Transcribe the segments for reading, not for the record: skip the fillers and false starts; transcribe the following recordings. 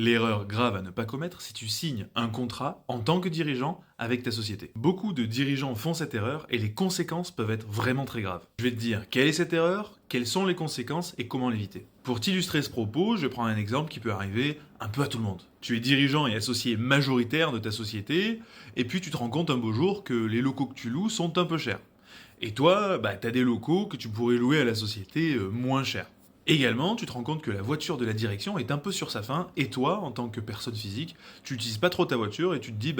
L'erreur grave à ne pas commettre si tu signes un contrat en tant que dirigeant avec ta société. Beaucoup de dirigeants font cette erreur et les conséquences peuvent être vraiment très graves. Je vais te dire quelle est cette erreur, quelles sont les conséquences et comment l'éviter. Pour t'illustrer ce propos, je prends un exemple qui peut arriver un peu à tout le monde. Tu es dirigeant et associé majoritaire de ta société et puis tu te rends compte un beau jour que les locaux que tu loues sont un peu chers. Et toi, t'as des locaux que tu pourrais louer à la société moins cher. Également, tu te rends compte que la voiture de la direction est un peu sur sa fin, et toi, en tant que personne physique, tu n'utilises pas trop ta voiture et tu te dis,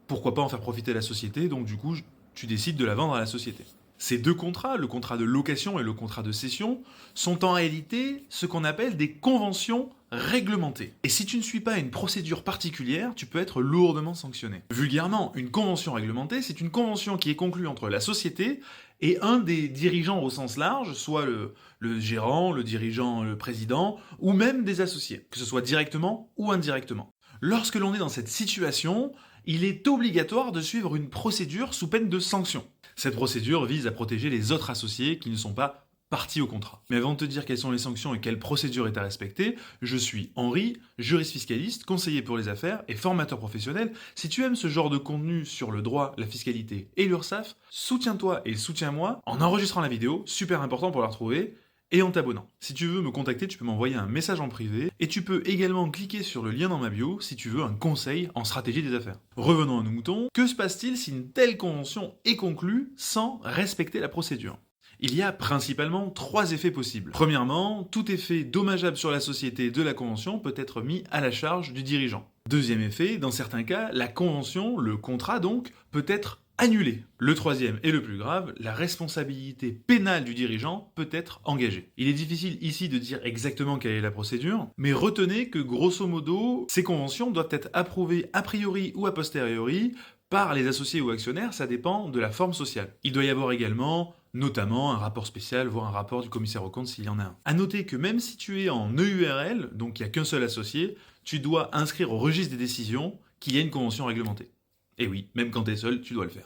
pourquoi pas en faire profiter la société, donc du coup, tu décides de la vendre à la société. Ces deux contrats, le contrat de location et le contrat de cession, sont en réalité ce qu'on appelle des conventions réglementées. Et si tu ne suis pas une procédure particulière, tu peux être lourdement sanctionné. Vulgairement, une convention réglementée, c'est une convention qui est conclue entre la société et un des dirigeants au sens large, soit le gérant, le dirigeant, le président, ou même des associés, que ce soit directement ou indirectement. Lorsque l'on est dans cette situation, il est obligatoire de suivre une procédure sous peine de sanction. Cette procédure vise à protéger les autres associés qui ne sont pas partie au contrat. Mais avant de te dire quelles sont les sanctions et quelle procédure est à respecter, je suis Henri, juriste fiscaliste, conseiller pour les affaires et formateur professionnel. Si tu aimes ce genre de contenu sur le droit, la fiscalité et l'URSSAF, soutiens-toi et soutiens-moi en enregistrant la vidéo, super important pour la retrouver, et en t'abonnant. Si tu veux me contacter, tu peux m'envoyer un message en privé et tu peux également cliquer sur le lien dans ma bio si tu veux un conseil en stratégie des affaires. Revenons à nos moutons. Que se passe-t-il si une telle convention est conclue sans respecter la procédure ? Il y a principalement 3 effets possibles. Premièrement, tout effet dommageable sur la société de la convention peut être mis à la charge du dirigeant. Deuxième effet, dans certains cas, la convention, le contrat donc, peut être annulé. Le troisième et le plus grave, la responsabilité pénale du dirigeant peut être engagée. Il est difficile ici de dire exactement quelle est la procédure, mais retenez que grosso modo, ces conventions doivent être approuvées a priori ou a posteriori par les associés ou actionnaires, ça dépend de la forme sociale. Il doit y avoir également notamment un rapport spécial, voire un rapport du commissaire aux comptes s'il y en a un. A noter que même si tu es en EURL, donc il n'y a qu'un seul associé, tu dois inscrire au registre des décisions qu'il y a une convention réglementée. Et oui, même quand tu es seul, tu dois le faire.